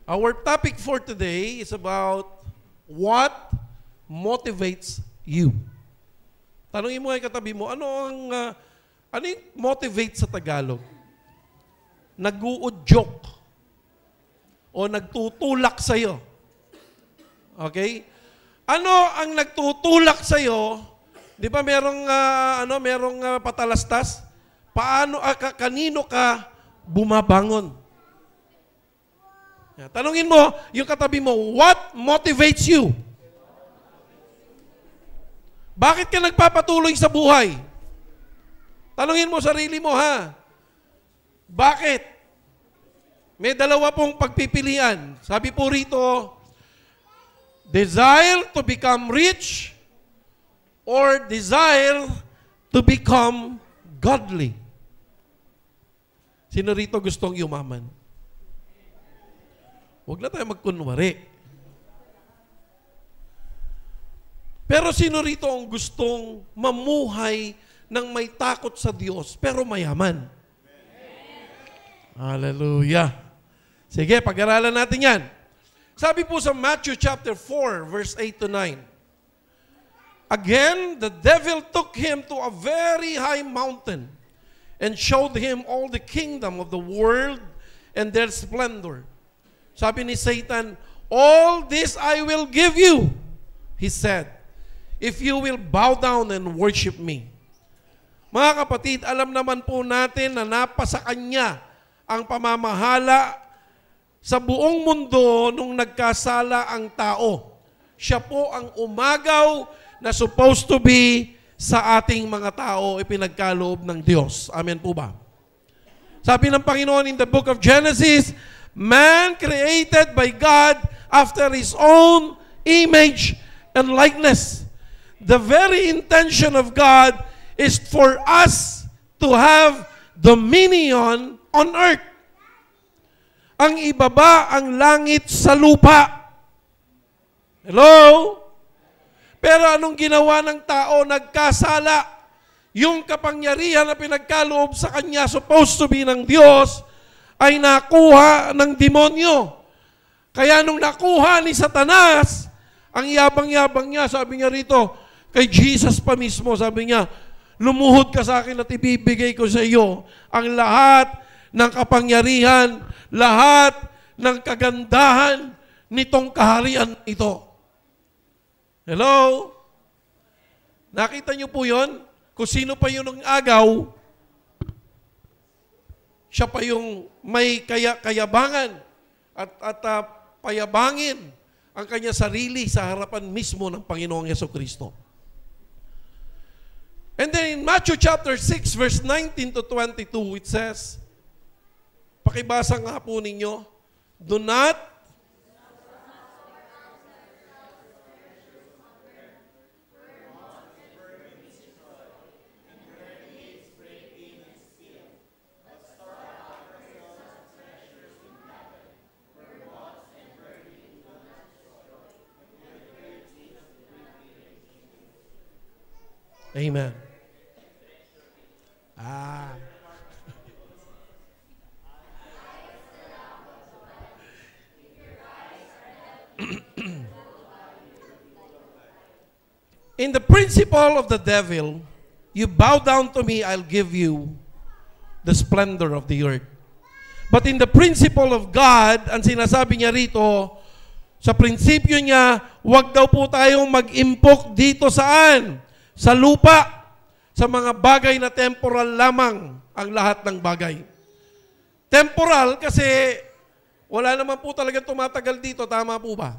Our topic for today is about what motivates you. Tanungin mo ay katabi mo, ano yung motivate sa Tagalog? Nag-uudyok o nagtutulak sa'yo. Okay? Ano ang nagtutulak sa'yo? Di ba merong patalastas? Kanino ka bumabangon? Tanungin mo, yung katabi mo, what motivates you? Bakit ka nagpapatuloy sa buhay? Tanungin mo sarili mo, ha? Bakit? May dalawa pong pagpipilian. Sabi po rito, desire to become rich or desire to become godly. Sino rito gustong yumaman? Huwag na tayo magkunwari. Pero sino rito ang gustong mamuhay ng may takot sa Diyos pero mayaman? Hallelujah. Sige, pag-aralan natin yan. Sabi po sa Matthew chapter 4, verse 8 to 9. Again, the devil took him to a very high mountain and showed him all the kingdom of the world and their splendor. Sabi ni Satan, all this I will give you, he said, if you will bow down and worship me. Mga kapatid, alam naman po natin na napasa kanya ang pamamahala sa buong mundo nung nagkasala ang tao. Siya po ang umagaw na supposed to be sa ating mga tao ipinagkaloob ng Diyos. Amen po ba? Sabi ng Panginoon in the book of Genesis, man created by God after His own image and likeness. The very intention of God is for us to have dominion on earth. Ang ibaba ang langit sa lupa. Hello? Pero anong ginawa ng tao? Nagkasala. Yung kapangyarihan na pinagkaloob sa kanya, supposed to be ng Diyos, ay nakuha ng demonyo. Kaya nung nakuha ni Satanas, ang yabang-yabang niya, sabi niya rito, kay Jesus pa mismo, sabi niya, lumuhod ka sa akin at ibibigay ko sa iyo ang lahat ng kapangyarihan, lahat ng kagandahan nitong kaharian ito. Hello? Nakita niyo po yon? Kung sino pa yun ng agaw, siya pa yung may kayabangan at payabangin ang kanya sarili sa harapan mismo ng Panginoong Jesucristo. And then in Matthew chapter 6 verse 19 to 22 it says, pakibasa nga po ninyo, do not Amen. In the principle of the devil, you bow down to me, I'll give you the splendor of the earth. But in the principle of God, ang sinasabi niya rito, sa prinsipyo niya, huwag daw po tayong mag-impok dito saan? Sa lupa, sa mga bagay na temporal lamang ang lahat ng bagay. Temporal kasi wala naman po talagang tumatagal dito, tama po ba?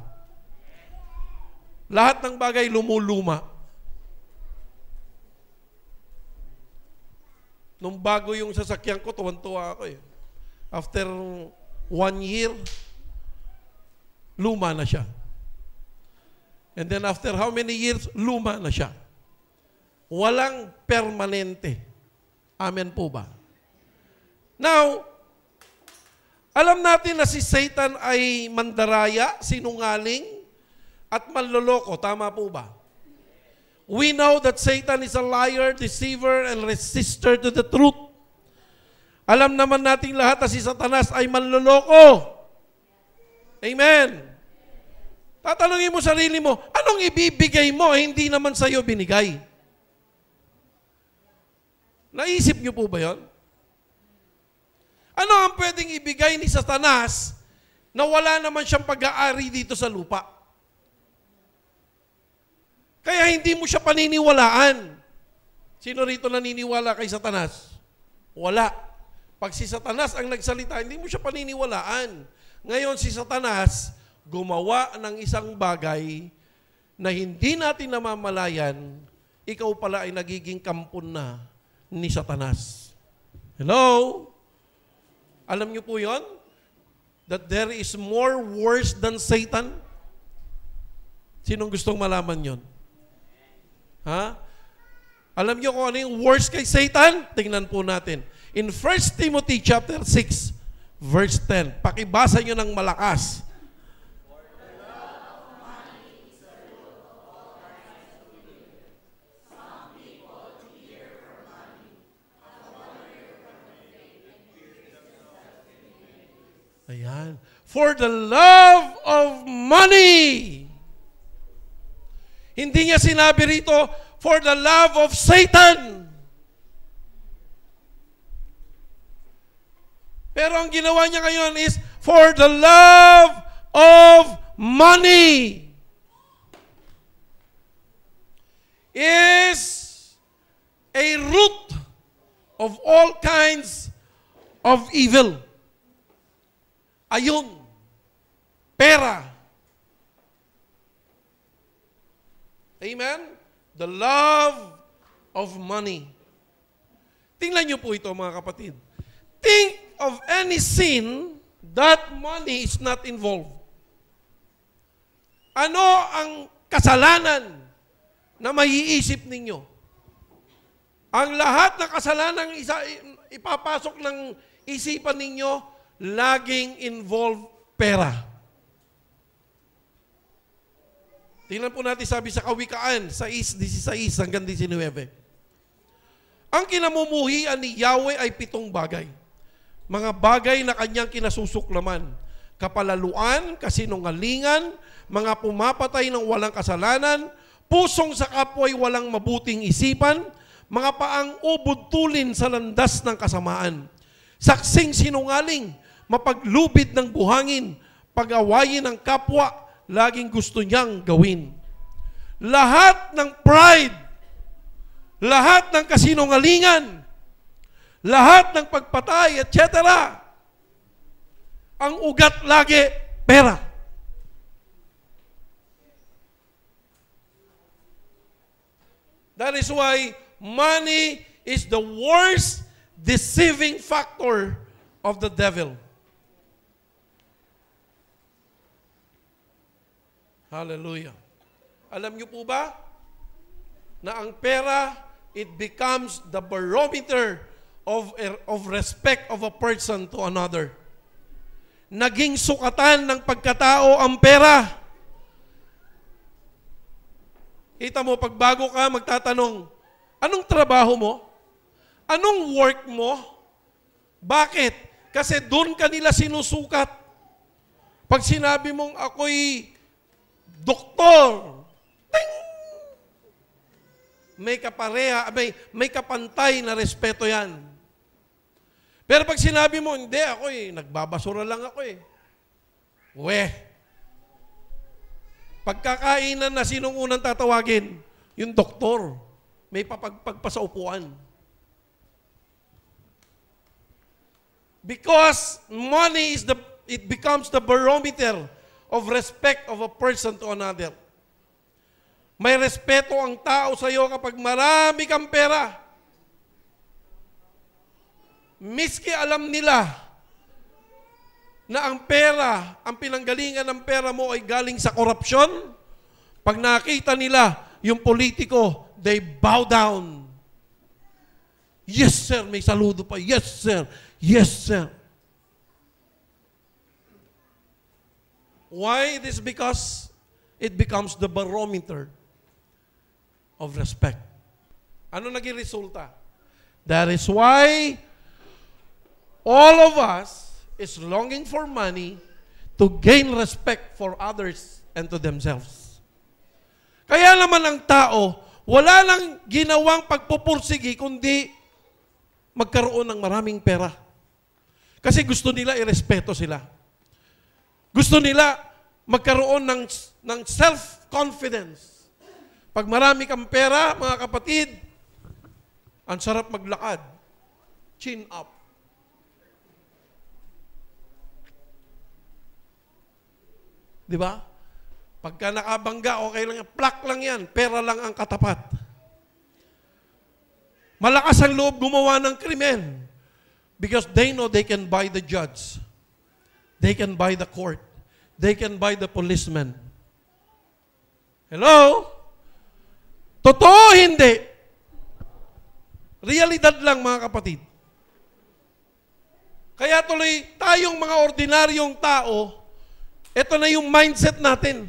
Lahat ng bagay lumuluma. Nung bago yung sasakyan ko, tuwan-tuwa ako eh. After 1 year, luma na siya. And then after how many years, luma na siya. Walang permanente. Amen po ba? Now, alam natin na si Satan ay mandaraya, sinungaling, at manloloko. Tama po ba? We know that Satan is a liar, deceiver, and resistor to the truth. Alam naman natin lahat na si Satanas ay manloloko. Amen. Tatanungin mo sarili mo, anong ibibigay mo, hindi naman sa'yo binigay? Naisip niyo po ba yun? Ano ang pwedeng ibigay ni Satanas na wala naman siyang pag-aari dito sa lupa? Kaya hindi mo siya paniniwalaan. Sino rito naniniwala kay Satanas? Wala. Pag si Satanas ang nagsalita, hindi mo siya paniniwalaan. Ngayon si Satanas gumawa ng isang bagay na hindi natin namamalayan, ikaw pala ay nagiging kampon na ni Satanas. Hello? Alam niyo po yon? That there is more worse than Satan? Sinong gustong malaman yon? Ha? Alam niyo kung ano yung worse kay Satan? Tingnan po natin. In 1 Timothy chapter 6, verse 10. Pakibasa niyo ng malakas. Ayan. For the love of money. Hindi niya sinabi rito, for the love of Satan. Pero ang ginawa niya ngayon is, for the love of money. Is a root of all kinds of evil. Ayun, pera. Amen? The love of money. Tingnan niyo po ito mga kapatid. Think of any sin that money is not involved. Ano ang kasalanan na maiisip ninyo? Ang lahat ng kasalanan ipapasok ng isipan ninyo, laging involve pera. Tingnan po natin sabi sa Kawikaan, 6:16 hanggang 19. Ang kinamumuhian ni Yahweh ay 7 bagay. Mga bagay na kanyang kinasusuklaman. Kapalaluan, kasinungalingan, mga pumapatay ng walang kasalanan, pusong sa kapwa'y walang mabuting isipan, mga paang ubod tulin sa landas ng kasamaan, saksing sinungaling, mapaglubid ng buhangin, pag-awayin ng kapwa, laging gusto niyang gawin. Lahat ng pride, lahat ng kasinungalingan, lahat ng pagpatay, etc. Ang ugat lagi, pera. That is why money is the worst deceiving factor of the devil. Hallelujah. Alam niyo po ba na ang pera, it becomes the barometer of respect of a person to another. Naging sukatan ng pagkatao ang pera. Kita mo, pag bago ka, magtatanong, anong trabaho mo? Anong work mo? Bakit? Kasi doon ka nila sinusukat. Pag sinabi mong ako'y doktor, ting! May kapareha, may kapantay na respeto yan. Pero pag sinabi mo, hindi, ako'y nagbabasura lang ako eh. Pagkakainan na sinong unang tatawagin? Yung doktor. May papagpag pa sa upuan. Because money it becomes the barometer of respect of a person to another. May respeto ang tao sa iyo kapag marami kang pera. Miski alam nila na ang pera, ang pinanggalingan ng pera mo ay galing sa korupsyon, pag nakita nila yung politiko, they bow down. Yes, sir. May saludo pa. Yes, sir. Yes, sir. Why? It is because it becomes the barometer of respect. Ano naging resulta? That is why all of us is longing for money to gain respect for others and to themselves. Kaya naman ang tao, wala lang ginawang pagpupursigi kundi magkaroon ng maraming pera. Kasi gusto nila irespeto sila. Gusto nila magkaroon ng self-confidence. Pag marami kang pera, mga kapatid, ang sarap maglakad. Chin up. Di ba? Pagka nakabangga, okay lang yan. Plak lang yan. Pera lang ang katapat. Malakas ang loob gumawa ng krimen because they know they can buy the judge. They can buy the court. They can buy the policeman. Hello? Totoo, hindi. Realidad lang, mga kapatid. Kaya tuloy, tayong mga ordinaryong tao, ito na yung mindset natin.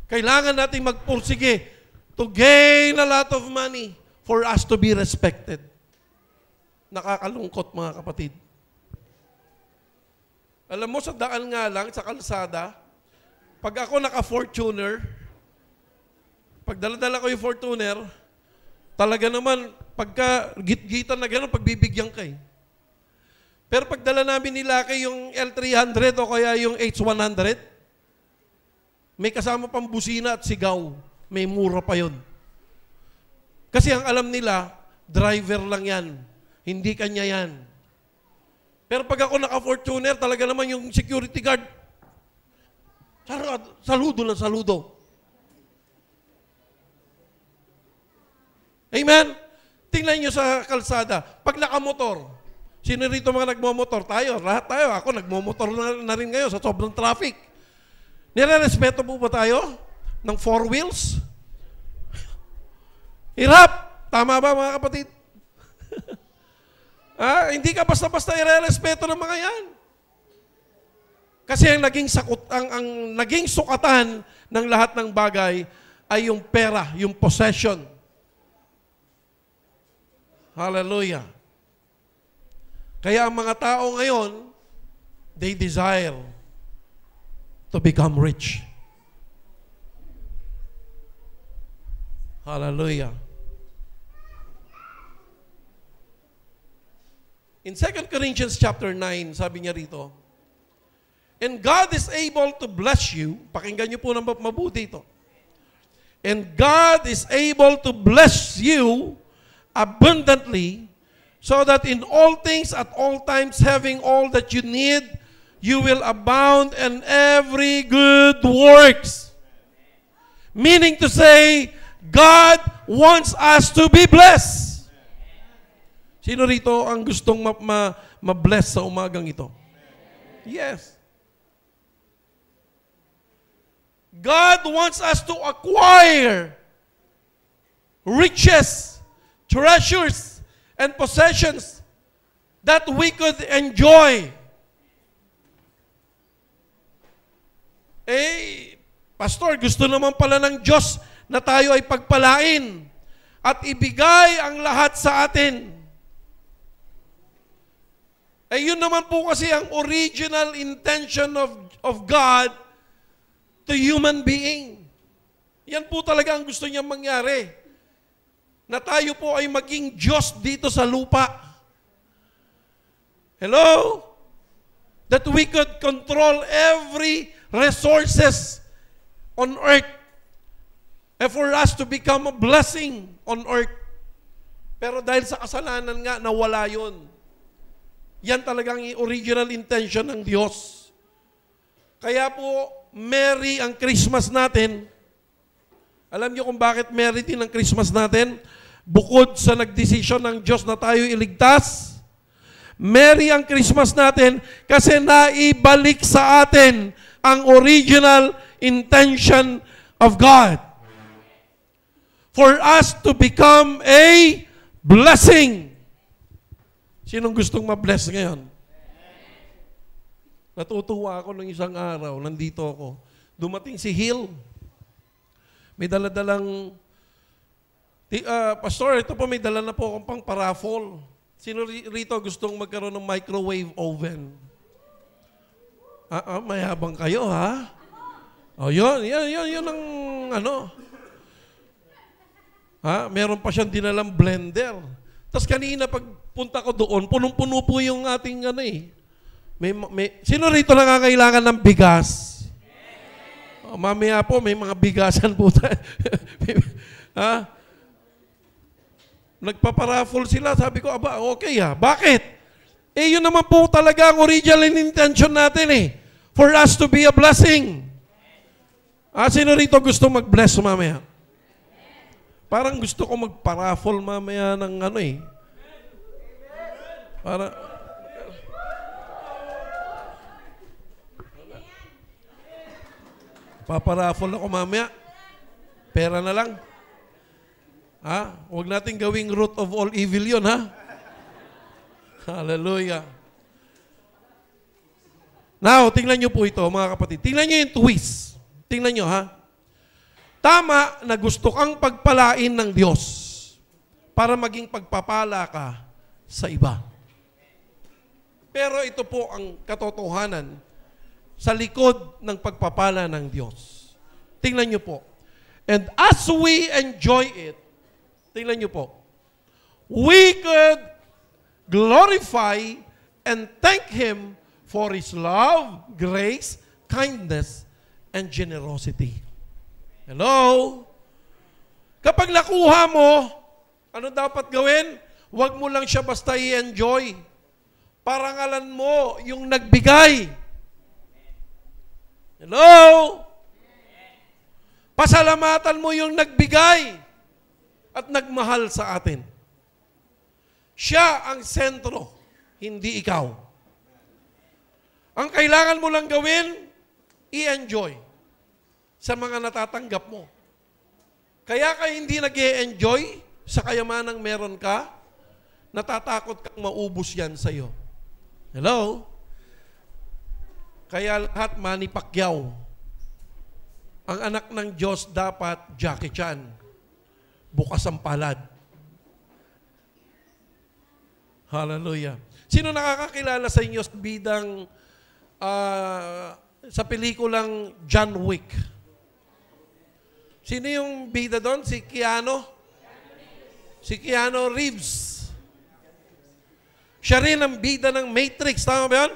Kailangan natin magpursige to gain a lot of money for us to be respected. Nakakalungkot, mga kapatid. Alam mo, sa daan nga lang, sa kalsada, pag ako naka-Fortuner, pag dala-dala ko yung Fortuner, talaga naman, pagka git-gitan na gano'n, pagbibigyan ka eh. Pero pag dala namin nila kay yung L300 o kaya yung H100, may kasama pang busina at sigaw. May mura pa yun. Kasi ang alam nila, driver lang yan. Hindi kanya yan. Pero pag ako naka-Fortuner, talaga naman yung security guard, saludo lang saludo. Amen? Tingnan nyo sa kalsada. Pag nakamotor, sino rito mga nagmomotor? Tayo, lahat tayo. Ako nagmomotor na rin ngayon sa sobrang traffic. Nire-respeto po ba tayo ng four wheels? Hirap. Tama ba, mga kapatid? Hindi ka basta-basta ire-respeto ng mga yan. Kasi ang naging sukatan ng lahat ng bagay ay yung pera, yung possession. Hallelujah. Kaya ang mga tao ngayon, they desire to become rich. Hallelujah. In 2 Corinthians chapter 9, sabi niya rito, and God is able to bless you, pakinggan niyo po ng mabuti ito, and God is able to bless you abundantly, so that in all things at all times having all that you need, you will abound in every good works. Meaning to say, God wants us to be blessed. Sino rito ang gustong ma-bless sa umagang ito? Yes. God wants us to acquire riches, treasures, and possessions that we could enjoy. Pastor, gusto naman pala ng Diyos na tayo ay pagpalain at ibigay ang lahat sa atin. Yun naman po kasi ang original intention of God to human being. Yan po talaga ang gusto niya mangyari. Na tayo po ay maging Diyos dito sa lupa. Hello? That we could control every resources on earth and for us to become a blessing on earth. Pero dahil sa kasalanan nga, nawala yun. Yan talagang original intention ng Diyos. Kaya po, merry ang Christmas natin. Alam niyo kung bakit merry din ang Christmas natin? Bukod sa nagdesisyon ng Diyos na tayo iligtas, merry ang Christmas natin kasi naibalik sa atin ang original intention of God. For us to become a blessing. Sinong gustong ma-bless ngayon? Natutuwa ako nung isang araw, nandito ako. Dumating si Hill. May daladalang, Pastor, ito po may dala na po akong pang paraffol. Sino rito gustong magkaroon ng microwave oven? Mayabang kayo, ha? O, yun ang ano. Meron pa siyang dinalang blender. Tapos kanina pagpunta ko doon, punong-puno po yung ating ano eh. Sino rito nangangailangan ng bigas? Mamaya po, may mga bigasan po tayo. Nagpaparaffle sila. Sabi ko, okay Bakit? Yun naman po talaga ang original intention natin eh. For us to be a blessing. Sino rito gusto mag-bless mamaya? Parang gusto ko magparaffle mamaya ng ano eh. Paparaffle ako mamaya. Pera na lang. Huwag natin gawing root of all evil yun, ha? Hallelujah. Now, tingnan nyo po ito, mga kapatid. Tingnan nyo yung twist. Tingnan nyo, ha? Tama na gusto kang pagpalain ng Diyos para maging pagpapala ka sa iba. Pero ito po ang katotohanan sa likod ng pagpapala ng Diyos. Tingnan nyo po. And as we enjoy it, tingnan nyo po, we could glorify and thank Him for His love, grace, kindness, and generosity. Hello? Kapag nakuha mo, ano dapat gawin? Huwag mo lang siya basta i-enjoy. Parangalan mo yung nagbigay. Hello? Pasalamatan mo yung nagbigay at nagmahal sa atin. Siya ang sentro, hindi ikaw. Ang kailangan mo lang gawin, i-enjoy sa mga natatanggap mo. Kaya ka hindi nag-e-enjoy sa kayamanang meron ka, natatakot kang maubos yan sa iyo. Hello? Kaya lahat Manny Pacquiao. Ang anak ng Diyos dapat Jackie Chan. Bukas ang palad. Hallelujah. Sino nakakakilala sa inyo sa bidang sa pelikulang John Wick? Sino yung bida doon? Si Keanu? Si Keanu Reeves. Siya rin ang bida ng Matrix. Tama ba yan?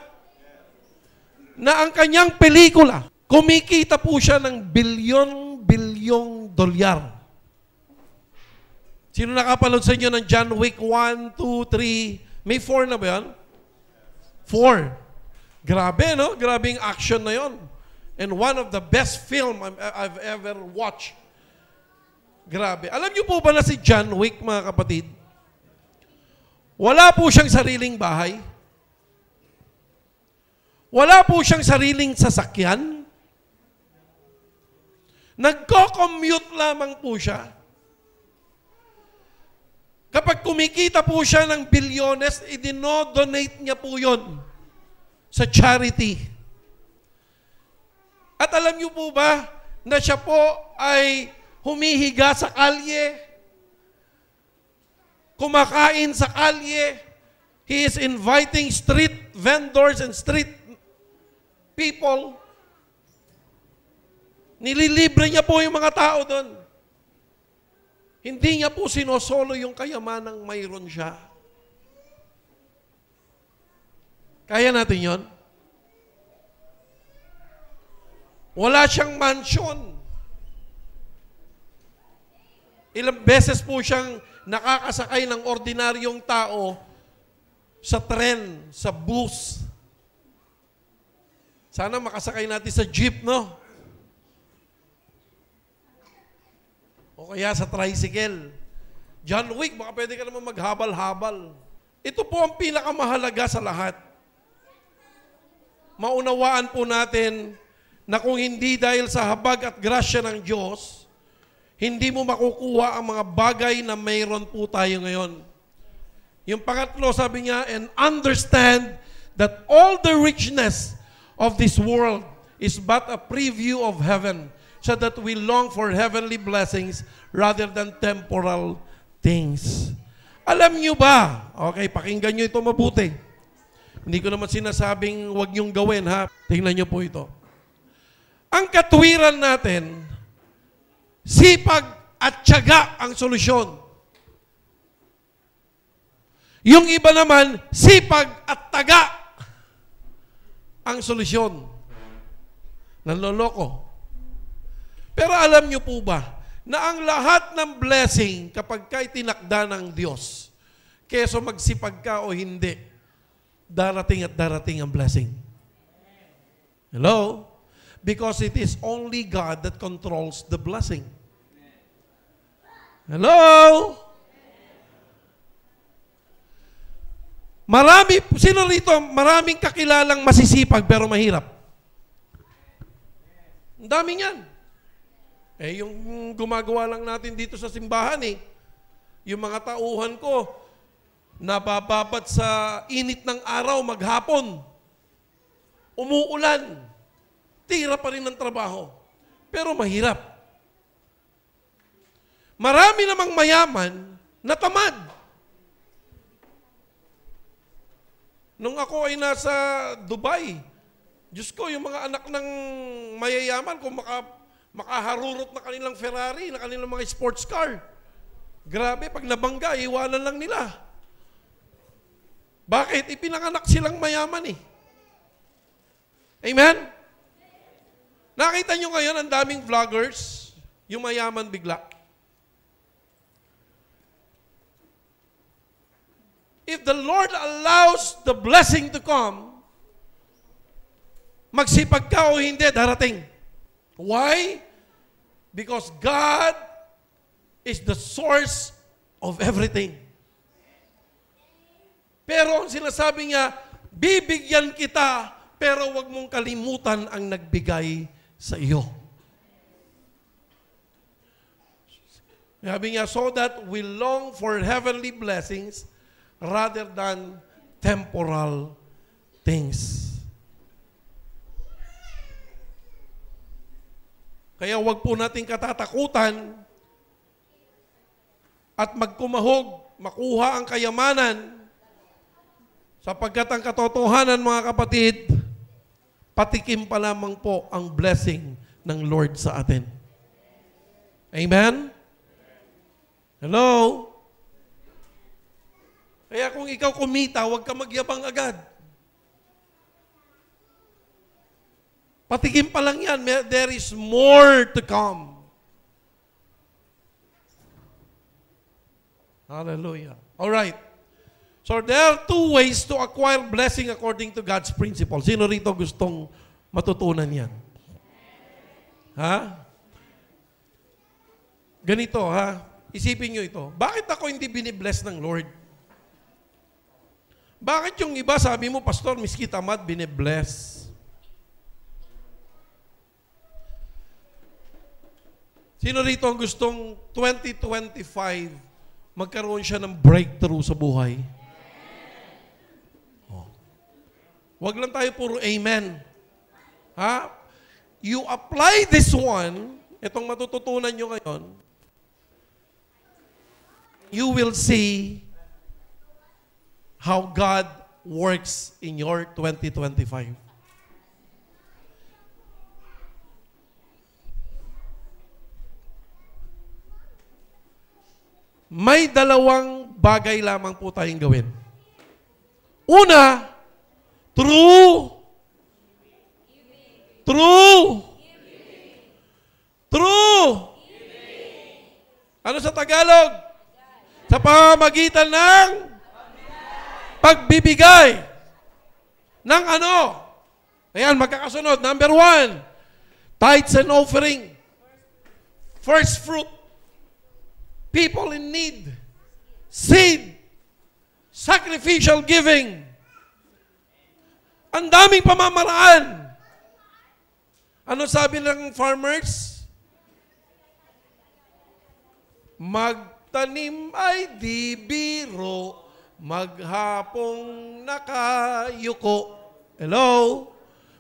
Na ang kanyang pelikula, kumikita po siya ng bilyon-bilyong dolyar. Sino nakapanood sa inyo ng John Wick 1, 2, 3? May 4 na ba yan? 4. Grabe, no? Grabe yung action na yon. And one of the best film I've ever watched. Grabe. Alam niyo po ba na si John Wick, mga kapatid? Wala po siyang sariling bahay. Wala po siyang sariling sasakyan. Nagko-commute lamang po siya. Kapag kumikita po siya ng bilyones, idinodonate niya po yon sa charity. At alam niyo po ba na siya po ay humihiga sa kalye, kumakain sa kalye, he is inviting street vendors and street people. Nililibre niya po yung mga tao doon. Hindi niya po sinosolo yung kayamanang mayroon siya. Kaya natin yon? Wala siyang mansion. Ilang beses po siyang nakakasakay ng ordinaryong tao sa tren, sa bus. Sana makasakay natin sa jeep, no? O kaya sa tricycle. John Wick, baka pwede ka naman maghabal-habal. Ito po ang pinakamahalaga sa lahat. Maunawaan po natin na kung hindi dahil sa habag at grasya ng Diyos, hindi mo makukuha ang mga bagay na mayroon po tayo ngayon. Yung pangatlo, sabi niya, and understand that all the richness of this world is but a preview of heaven, so that we long for heavenly blessings rather than temporal things. Alam niyo ba? Okay, pakinggan niyo ito mabuti. Hindi ko naman sinasabing huwag niyong gawin, ha? Tingnan niyo po ito. Ang katwiran natin, sipag at tiyaga ang solusyon. Yung iba naman, sipag at taga ang solusyon. Nanloloko. Pero alam niyo po ba, na ang lahat ng blessing kapag kay tinakda ng Diyos, keso magsipag ka o hindi, darating at darating ang blessing. Hello? Because it is only God that controls the blessing. Hello? Sino rito, maraming kakilalang masisipag pero mahirap? Ang daming yan. Yung gumagawa lang natin dito sa simbahan yung mga tauhan ko, nabababad sa init ng araw maghapon. Umuulan. Tira pa rin ng trabaho. Pero mahirap. Marami namang mayaman na tamad. Nung ako ay nasa Dubai, Diyos ko, yung mga anak ng mayayaman, kung makaharurot na kanilang Ferrari, na kanilang mga sports car, grabe, pag nabangga, iwanan lang nila. Bakit? Ipinanganak silang mayaman Amen? Nakita nyo ngayon, ang daming vloggers, yung mayaman bigla. If the Lord allows the blessing to come, magsipag ka o hindi, darating. Why? Because God is the source of everything. Pero ang sinasabi niya, bibigyan kita, pero wag mong kalimutan ang nagbigay sa iyo. Sabi niya, so that we long for heavenly blessings rather than temporal things. Kaya wag po nating katatakutan at magkumahog, makuha ang kayamanan, sapagkat ang katotohanan, mga kapatid, patikim pa lamang po ang blessing ng Lord sa atin. Amen? Hello? Kaya kung ikaw kumita, huwag ka magyabang agad. Patikim pa lang yan. There is more to come. Hallelujah. All right. So there are two ways to acquire blessing according to God's principle. Sino rito gustong matutunan yan? Ha? Ganito, ha? Isipin nyo ito. Bakit ako hindi binibless ng Lord? Bakit yung iba, sabi mo, Pastor, miski tamad, binibless? Sino rito ang gustong 2025 magkaroon siya ng breakthrough sa buhay? Wag lang tayo puro amen. Ha? You apply this one, itong matututunan nyo ngayon, you will see how God works in your 2025. May dalawang bagay lamang po tayong gawin. Una, true. Ano sa Tagalog? Sa pamamagitan ng pagbibigay. Ng ano? Ayan, magkakasunod. Number 1, tithes and offering. First fruit. People in need. Seed. Sacrificial giving. Ang daming pamamaraan. Ano sabi ng farmers? Magtanim ay di biro, maghapong nakayuko. Hello?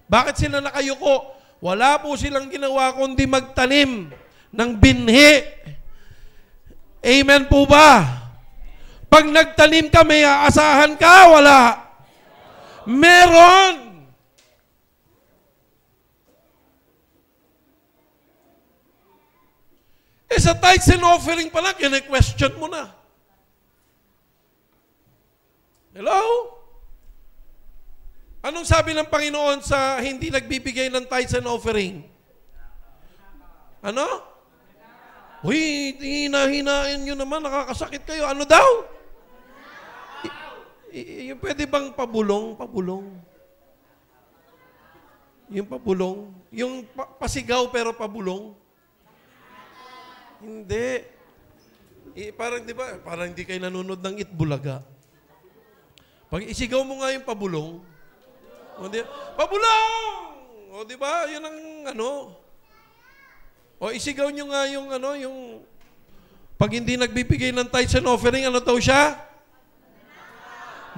Bakit sila nakayuko? Wala po silang ginawa kundi magtanim ng binhi. Amen po ba? Pag nagtanim ka, may aasahan ka, wala. Meron! Sa tithes and offering pa lang, kine-question mo na. Hello? Anong sabi ng Panginoon sa hindi nagbibigay ng tithes and offering? Ano? Uy, hina-hinain nyo naman, nakakasakit kayo. Ano daw? Yung pwede bang pabulong? Pabulong. Yung pabulong. Yung pasigaw pero pabulong. Hindi. Parang, di ba, parang hindi kayo nanonood ng Itbulaga. Pag isigaw mo nga yung pabulong, o di, pabulong! O di ba, yun ang ano. O isigaw nyo nga yung ano, yung pag hindi nagbibigay ng tithes and offering, ano daw siya?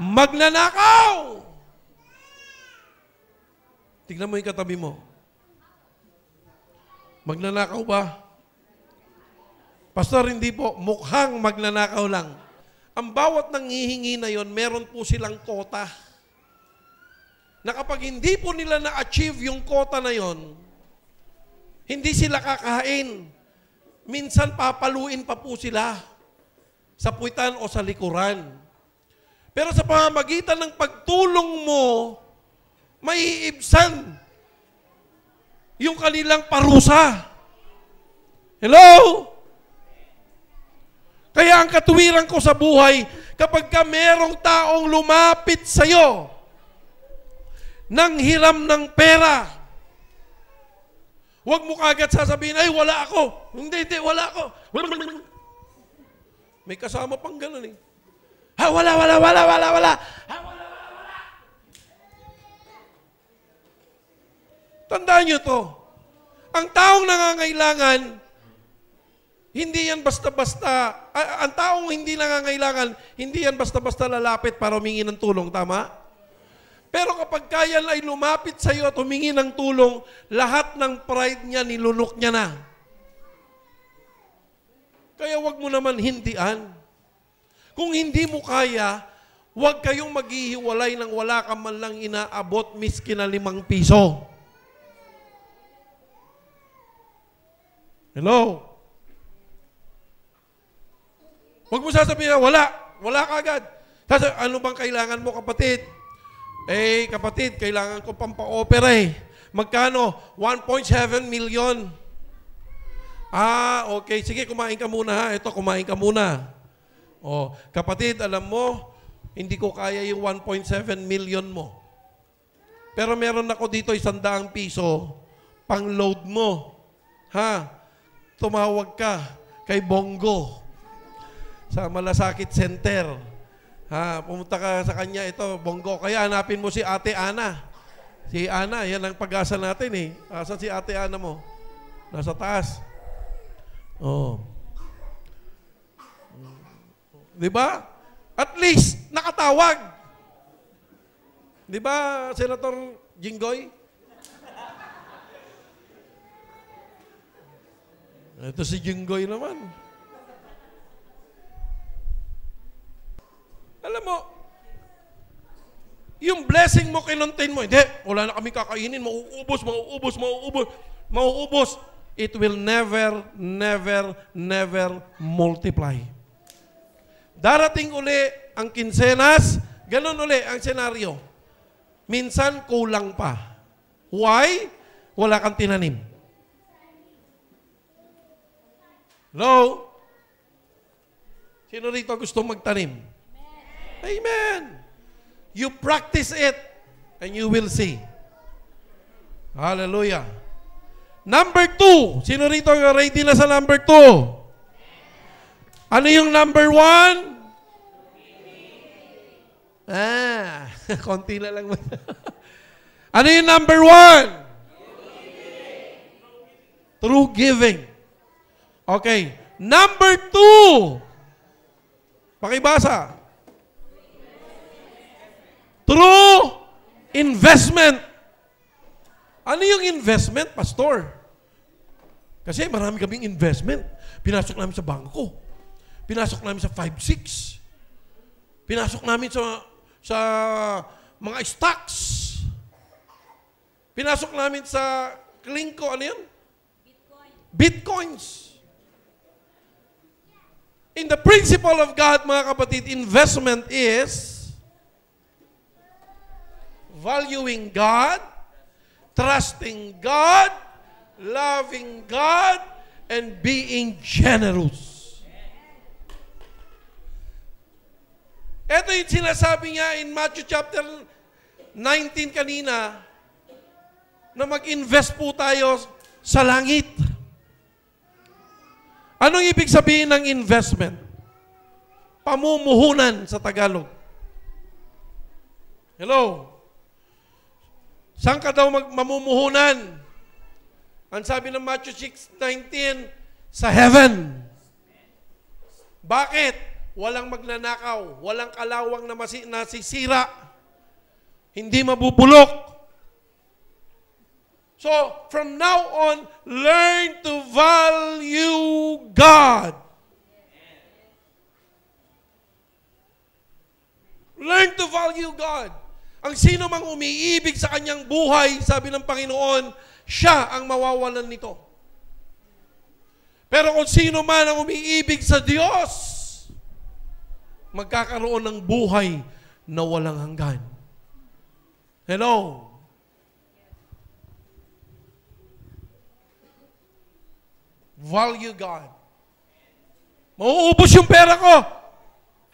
Magnanakaw! Tignan mo yung katabi mo. Magnanakaw ba? Pastor, hindi po. Mukhang magnanakaw lang. Ang bawat nanghihingi na yon, meron po silang kota. Na kapag hindi po nila na-achieve yung kota na yon, hindi sila kakain. Minsan papaluin pa po sila sa puwitan o sa likuran. Pero sa pamamagitan ng pagtulong mo, maiibsan yung kanilang parusa. Hello? Kaya ang katuwiran ko sa buhay, kapag ka merong taong lumapit sa'yo nang hiram ng pera, huwag mo kagad sasabihin, ay, wala ako. Hindi, wala ako. May kasama pang ganun eh. Ha, wala. Ha, wala. Tandaan nyo to. Ang taong nangangailangan, hindi yan basta-basta, ang taong hindi nangangailangan, hindi yan basta-basta lalapit para humingi ng tulong, tama? Pero kapag kaya ay lumapit sa iyo at humingi ng tulong, lahat ng pride niya, nilunok niya na. Kaya wag mo naman hindian. Kung hindi mo kaya, wag kayong maghihiwalay nang wala ka man lang inaabot miski na 5 piso. Hello? Huwag mo sasabihin, wala ka agad. Ano bang kailangan mo, kapatid? Kapatid, kailangan ko pampa-opera eh. Magkano? 1.7 million. Okay. Sige, kumain ka muna ha. Ito, kumain ka muna. Kapatid, alam mo, hindi ko kaya yung 1.7 million mo. Pero meron ako dito 100 piso, pang-load mo. Ha? Tumawag ka kay Bongo sa Malasakit Center. Pumunta ka sa kanya, ito, Bongo. Kaya hanapin mo si Ate Ana. Si Ana, yan ang pag-asa natin eh. Asan si Ate Ana mo? Nasa taas. Di ba? At least, nakatawag. Di ba, Senator Jinggoy? Ito si Jinggoy naman. Alam mo, yung blessing mo, kinontain mo, hindi, wala na kami kakainin, mauubos. It will never multiply. Darating uli ang kinsenas, ganun uli ang senaryo. Minsan, kulang pa. Why? Wala kang tinanim. Hello? Sino rito gusto magtanim? Amen. You practice it and you will see. Hallelujah. Number 2. Sino rito ready na sa number 2? Ano yung number 1? Konti na lang. Ano yung number 1? True giving. Okay. Number 2. Pakibasa. True investment. Ano yung investment, Pastor? Kasi marami kaming investment. Pinasok namin sa bangko. Pinasok namin sa 5-6. Pinasok namin sa mga stocks. Pinasok namin sa Klingko, ano yun? Bitcoins. In the principle of God, mga kapatid, investment is valuing God, trusting God, loving God, and being generous. Ito yung sinasabi niya in Matthew chapter 19 kanina, na mag-invest po tayo sa langit. Anong ibig sabihin ng investment? Pamumuhunan sa Tagalog. Hello? Saan ka daw mamumuhunan? Ang sabi ng Matthew 6:19, sa heaven. Bakit? Walang magnanakaw, walang kalawang na nasisira, hindi mabubulok. So, from now on, learn to value God. Learn to value God. Ang sino mang umiibig sa kanyang buhay, sabi ng Panginoon, siya ang mawawalan nito. Pero kung sino man ang umiibig sa Diyos, magkakaroon ng buhay na walang hanggan. Hello? Value God. Mauubos yung pera ko.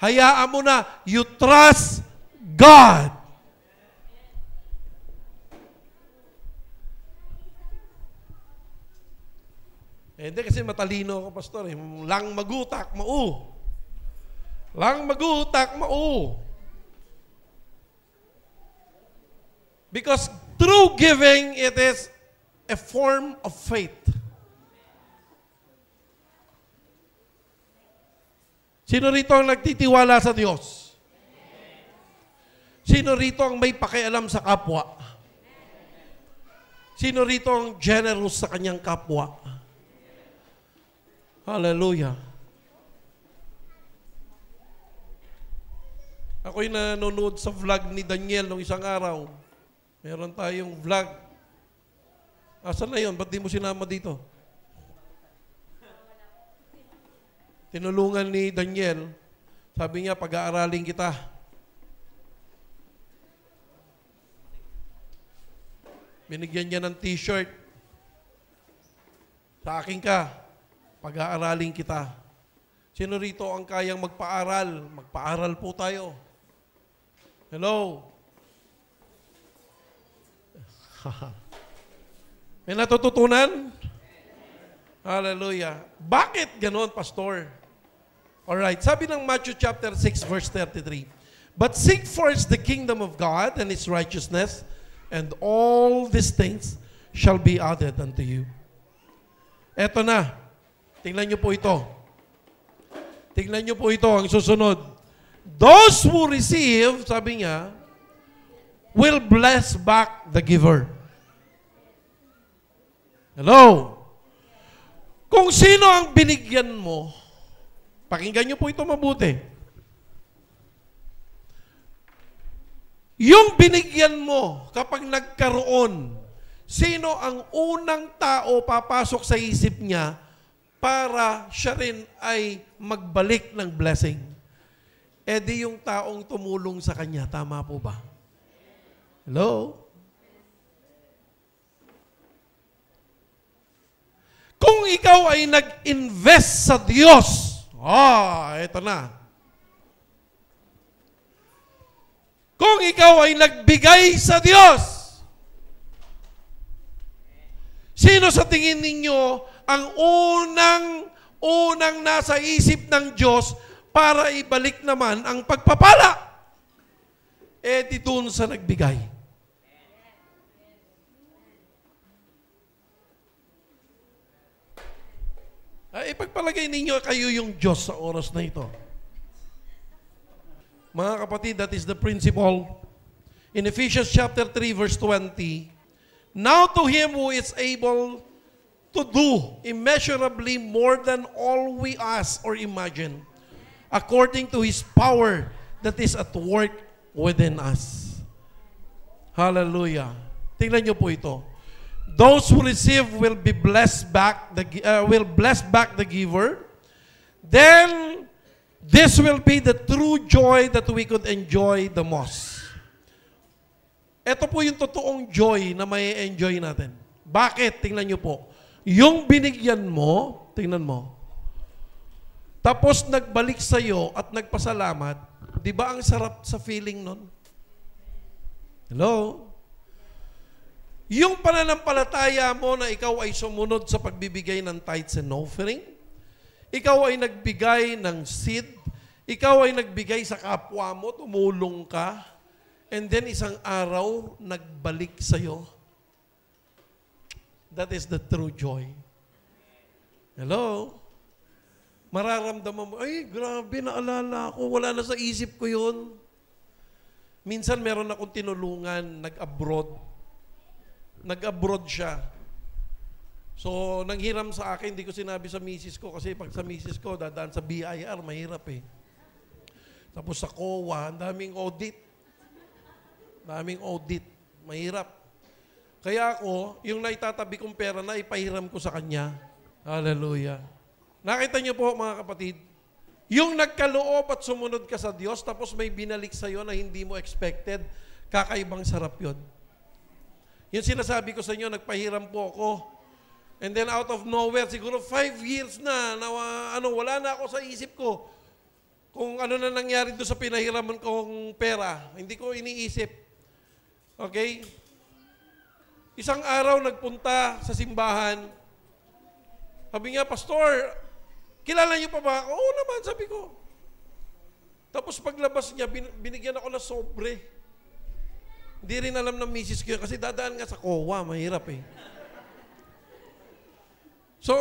Hayaan mo na. You trust God. Hindi kasi matalino ako, pastor. Lang magutak, mau. Lang magutak, mau. Because true giving, it is a form of faith. Sino rito ang nagtitiwala sa Diyos? Sino rito ang may pakialam sa kapwa? Sino rito ang generous sa kanyang kapwa? Hallelujah. Ako'y nanonood sa vlog ni Daniel nung isang araw. Meron tayong vlog. Asan na yun? Ba't di mo sinama dito? Tinulungan ni Daniel. Sabi niya, pag-aaralin kita. Binigyan niya ng t-shirt. Sa akin ka, pag-aaralin kita. Sino rito ang kayang magpaaral? Magpaaral po tayo. Hello? May natututunan? Hallelujah. Bakit ganon, pastor? Alright, sabi ng Matthew chapter 6, verse 33, but seek first the kingdom of God and His righteousness, and all these things shall be added unto you. Eto na. Tingnan niyo po ito. Tingnan niyo po ito, ang susunod. Those who receive, sabi niya, will bless back the giver. Hello? Kung sino ang binigyan mo, pakinggan niyo po ito mabuti. Yung binigyan mo, kapag nagkaroon, sino ang unang tao papasok sa isip niya para siya rin ay magbalik ng blessing? E di yung taong tumulong sa kanya. Tama po ba? Hello? Kung ikaw ay nag-invest sa Diyos, ito na. Kung ikaw ay nagbigay sa Diyos, sino sa tingin ninyo ang unang nasa isip ng Diyos para ibalik naman ang pagpapala? Eh, di doon sa nagbigay. Ipagpalagay ninyo kayo yung Diyos sa oras na ito. Mga kapatid, that is the principle. In Ephesians chapter 3, verse 20, now to Him who is able to do immeasurably more than all we ask or imagine, according to His power that is at work within us. Hallelujah. Tingnan niyo po ito. Those who receive will be blessed back will bless back the giver. Then this will be the true joy that we could enjoy the most. Ito po yung totoong joy na may enjoy natin. Bakit? Tingnan niyo po. Yung binigyan mo, tingnan mo. Tapos nagbalik sa iyo at nagpasalamat, 'di ba ang sarap sa feeling nun? Hello? Yung pananampalataya mo na ikaw ay sumunod sa pagbibigay ng tithes and offering, ikaw ay nagbigay ng seed, ikaw ay nagbigay sa kapwa mo, tumulong ka, and then isang araw, nagbalik sa'yo. That is the true joy. Hello? Mararamdaman mo, ay, grabe, naalala ko, wala na sa isip ko yun. Minsan meron akong tinulungan, nag-abroad siya. So, nanghiram sa akin, hindi ko sinabi sa misis ko kasi pag sa misis ko, dadaan sa BIR, mahirap eh. Tapos sa COA, daming audit. Mahirap. Kaya ako, yung naitatabi kong pera na ipahiram ko sa kanya. Hallelujah. Nakita niyo po mga kapatid, yung nagkaloob at sumunod ka sa Diyos, tapos may binalik sa'yo na hindi mo expected, kakaibang sarap yun. Yung sinasabi ko sa inyo, nagpahiram po ako. And then out of nowhere, siguro 5 years na wala na ako sa isip ko. Kung ano na nangyari doon sa pinahiraman kong pera, hindi ko iniisip. Okay? Isang araw nagpunta sa simbahan. Sabi niya, Pastor, kilala niyo pa ba ako? Oo naman, sabi ko. Tapos paglabas niya, binigyan ako ng sobre. Hindi rin alam ng misis ko yun kasi dadaan nga sa COA, mahirap eh. So,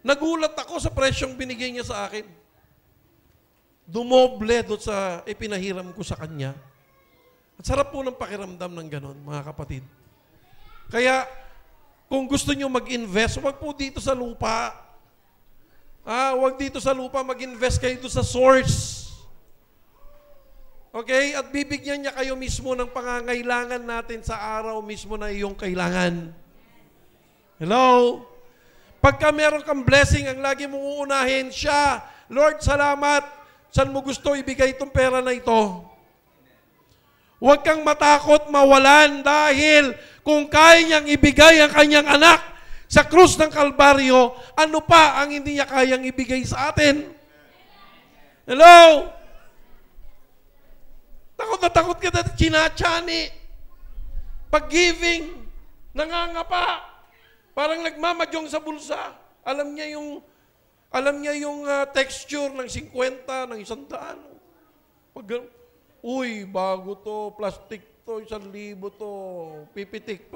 nagulat ako sa presyong binigay niya sa akin. Dumoble doon sa ipinahiram ko sa kanya. At sarap po ng pakiramdam ng ganon, mga kapatid. Kaya, kung gusto niyo mag-invest, wag po dito sa lupa. Wag dito sa lupa, mag-invest kayo doon sa source. Okay? At bibigyan niya kayo mismo ng pangangailangan natin sa araw mismo na iyong kailangan. Hello? Pagka meron kang blessing, ang lagi mong uunahin siya. Lord, salamat. Saan mo gusto ibigay itong pera na ito? Huwag kang matakot mawalan dahil kung kaya niyang ibigay ang kanyang anak sa krus ng Kalbaryo, ano pa ang hindi niya kayang ibigay sa atin? Hello? Takot na takot ka na chinachani. Pag-giving, nangangapa. Parang nagmamadyong sa bulsa. Alam niya yung texture ng 50, ng 100. Uy, bago to, plastic to, 1,000 to, pipitik.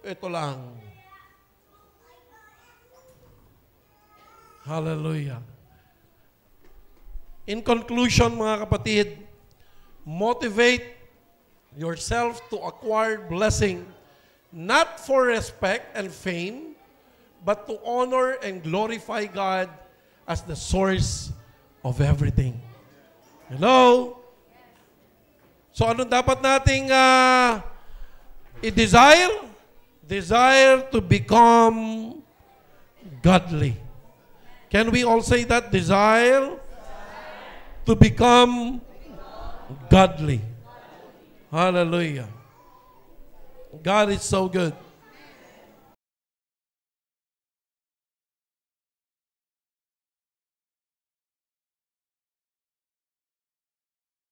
Ito lang. Hallelujah. In conclusion, mga kapatid, motivate yourself to acquire blessing, not for respect and fame, but to honor and glorify God as the source of everything. Hello? So ano dapat nating i-desire? Desire to become godly. Can we all say that? Desire to become godly. Hallelujah. God is so good.